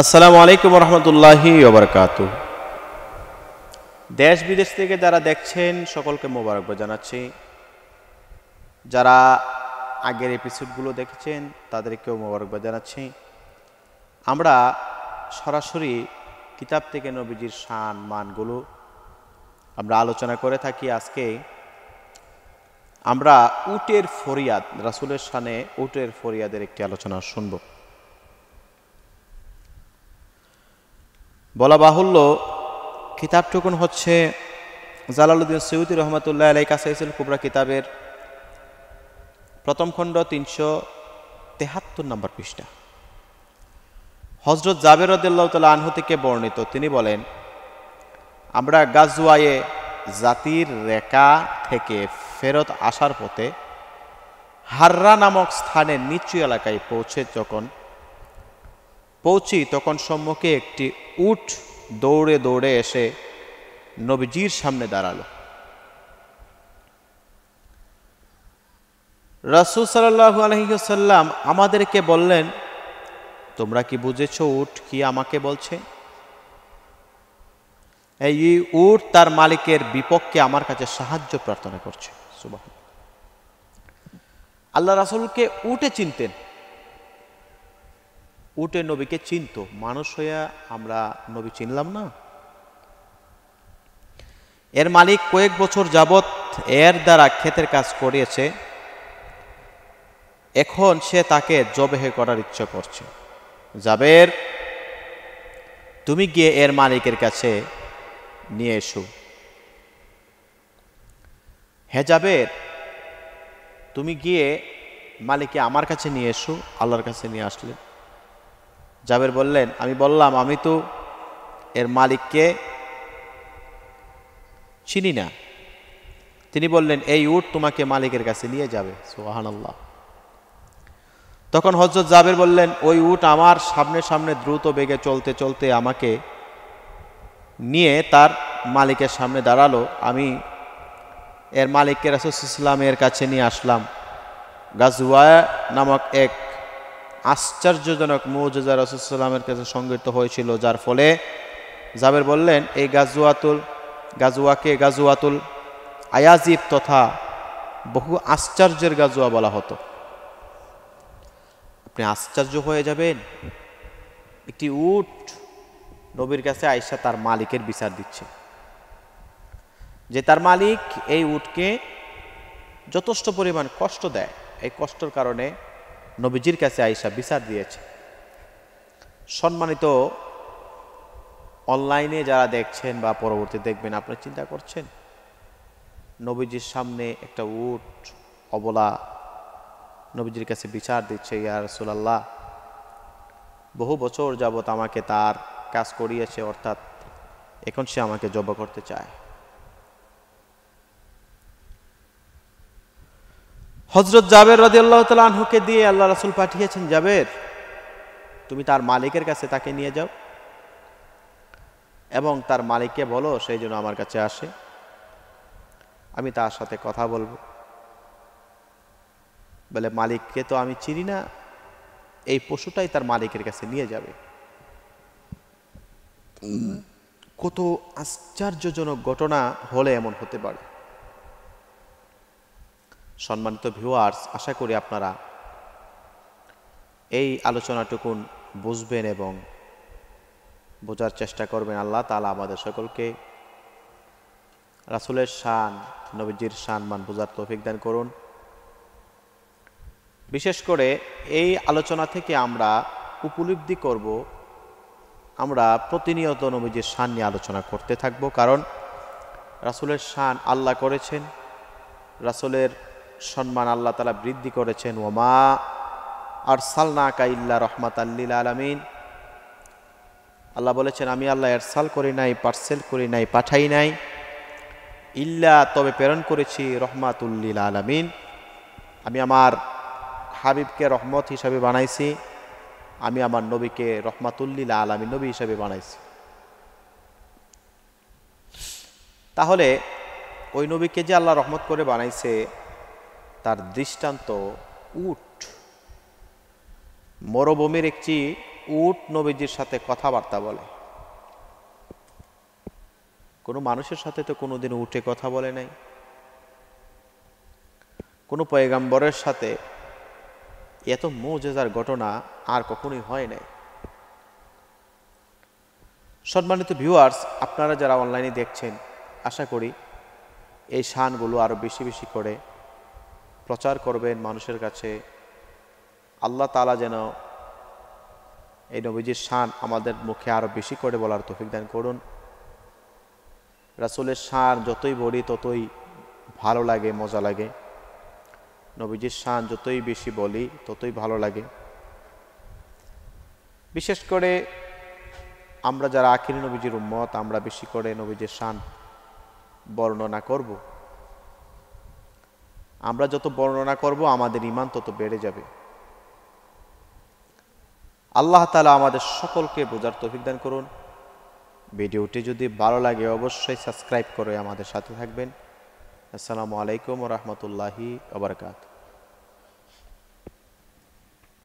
আসসালামু আলাইকুম রহমতুল্লাহি ওয়া বারাকাতুহু। দেশ বিদেশ থেকে যারা দেখছেন সকলকে মোবারকবাদ জানাচ্ছি। যারা আগের এপিসোডগুলো দেখেছেন তাদেরকেও মোবারকবাদ জানাচ্ছি। আমরা সরাসরি কিতাব থেকে নবীজির শান মানগুলো আমরা আলোচনা করে থাকি। আজকে আমরা উটের ফরিয়াদ, রাসূলের শানে উটের ফরিয়াদের একটি আলোচনা শুনব। বলা বাহুল্য কিতাবটুকুন হচ্ছে জালালউদ্দিন সৈয়দী রহমাতুল্লাহ আলাইহি কাসাইসুল কুবরা কিতাবের প্রথম খণ্ড ৩৭৩ নম্বর পৃষ্ঠা। হযরত জাবের রাদিয়াল্লাহু তাআলা আনহু থেকে বর্ণিত, তিনি বলেন, আমরা গাজওয়ায়ে জাতির রেকা থেকে ফেরত আসার পথে হাররা নামক স্থানের নিচু এলাকায় পৌঁছি তখন সম্মুখে একটি উট দৌড়ে দৌড়ে এসে নবীজির সামনে দাঁড়ালো। রাসূল সাল্লাল্লাহু আলাইহি ওয়াসাল্লাম আমাদেরকে বললেন, তোমরা কি বুঝেছো উট কি আমাকে বলছে? এই উট তার মালিকের বিপক্ষে আমার কাছে সাহায্য প্রার্থনা করছে। সুবহানাল্লাহ। আল্লাহ রাসূলকে উটে চিনতেন, উটে নবীকে চিনত। মানুষ হইয়া আমরা নবী চিনলাম না? এর মালিক কয়েক বছর যাবৎ এর দ্বারা ক্ষেতের কাজ করিয়েছে, এখন সে তাকে জবেহে করার ইচ্ছা করছে। জাবের, তুমি গিয়ে এর মালিকের কাছে নিয়ে এসো। হে জাবের, তুমি গিয়ে মালিককে আমার কাছে নিয়ে এসো। আল্লাহর কাছে নিয়ে আসলেন। জাবের বললেন, আমি বললাম, আমি তো এর মালিককে চিনি না। তিনি বললেন, এই উট তোমাকে মালিকের কাছে নিয়ে যাবে। সুবহানাল্লাহ। তখন হযরত জাবের বললেন, ওই উট আমার সামনে সামনে দ্রুত বেগে চলতে চলতে আমাকে নিয়ে তার মালিকের সামনে দাঁড়ালো। আমি এর মালিককে রাসূল সাল্লাল্লাহু আলাইহি ওয়াসাল্লামের কাছে নিয়ে আসলাম। গাজওয়া নামক এক আশ্চর্যজনক মুজিজা রাসূল সাল্লাল্লাহু আলাইহি ওয়াসাল্লামের কাছে সংঘটিত হয়েছিল, যার ফলে জাবের বললেন, এই গাজওয়াকে গাজওয়াতুল আয়াজিব তথা বহু আশ্চর্যের গাজওয়া বলা হতো। আপনি আশ্চর্য হয়ে যাবেন, একটি উট নবীর কাছে আয়েশা তার মালিকের বিচার দিচ্ছে, যে তার মালিক এই উটকে যথেষ্ট পরিমাণ কষ্ট দেয়। এই কষ্টের কারণে নবীজির কাছে আয়েশা বিচার দিয়েছে। সম্মানিত অনলাইনে যারা দেখছেন বা পরবর্তী দেখবেন, আপনারা চিন্তা করছেন, নবীজির সামনে একটা উট অবলা নবীজির কাছে বিচার দিচ্ছে, ইয়া রাসূলুল্লাহ, বহু বছর যাবত আমাকে তার কাজ করিয়েছে, অর্থাৎ এখন সে আমাকে জবাই করতে চায়। হযরত জাবের রাদিয়াল্লাহু তাআলা আনহুকে দিয়ে আল্লাহ রাসূল পাঠিয়েছেন, জাবের, তুমি তার মালিকের কাছে তাকে নিয়ে যাও এবং তার মালিককে বলো সেই জন্য আমার কাছে আসে, আমি তার সাথে কথা বলবো। বলে, মালিককে তো আমি চিনি না, এই পশুটাই তার মালিকের কাছে নিয়ে যাবে। কত আশ্চর্যজনক ঘটনা হলে এমন হতে পারে। সম্মানিত ভিউয়ার্স, আশা করি আপনারা এই আলোচনাটুকুন বুঝবেন এবং বোঝার চেষ্টা করবেন। আল্লাহ তাআলা আমাদের সকলকে রাসূলের শান, নবীজির শান মান বোঝার তৌফিক দান করুন। বিশেষ করে এই আলোচনা থেকে আমরা উপলব্ধি করব, আমরা প্রতিনিয়ত নবীজির শান নিয়ে আলোচনা করতে থাকব, কারণ রাসূলের শান আল্লাহ করেছেন, রাসূলের সম্মান আল্লাহ তাআলা বৃদ্ধি করেছেন। ওমা আরসালনাকা ইল্লা রাহমাতাল লিল আলামিন। আল্লাহ বলেছেন, আমি আল্লাহ ইরসাল করি নাই, পার্সেল করি নাই, পাঠাই নাই, ইল্লা তবে প্রেরণ করেছি রহমাতুল লিল আলামিন। আমি আমার হাবিবকে রহমত হিসাবে বানাইছি, আমি আমার নবীকে রহমাতুল লিল আলামিন নবী হিসাবে বানাইছি। তাহলে ওই নবীকে যে আল্লাহ রহমত করে বানাইছে, তার দৃষ্টান্ত উট। মরুভূমির একটি উট নবীজির সাথে কথাবার্তা বলে। কোনো মানুষের সাথে তো কোনোদিন উটে কথা বলে নাই, কোনো পয়গাম্বরের সাথে এত মুজিজার ঘটনা আর কখনোই হয় নাই। সম্মানিত ভিউয়ার্স, আপনারা যারা অনলাইনে দেখছেন, আশা করি এই শানগুলো আরো বেশি বেশি করে প্রচার করবেন মানুষের কাছে। আল্লাহ তাআলা যেন এই নবীজির শান আমাদের মুখে আরো বেশি করে বলার তৌফিক দান করুন। রাসূলের শান যতই বলি ততই ভালো লাগে, মজা লাগে। নবীজির শান যতই বেশি বলি ততই ভালো লাগে। বিশেষ করে আমরা যারা আখিরি নবীজির উম্মত, আমরা বেশি করে নবীজির শান বর্ণনা করব। আমরা যত বর্ণনা করব আমাদের ঈমান তত বেড়ে যাবে। আল্লাহ তাআলা আমাদের সকলকে বোঝার তৌফিক দান করুন। ভিডিওটি যদি ভালো লাগে অবশ্যই সাবস্ক্রাইব করে আমাদের সাথে থাকবেন। আসসালামু আলাইকুম ওয়া রাহমাতুল্লাহি ওয়া বারাকাতুহু।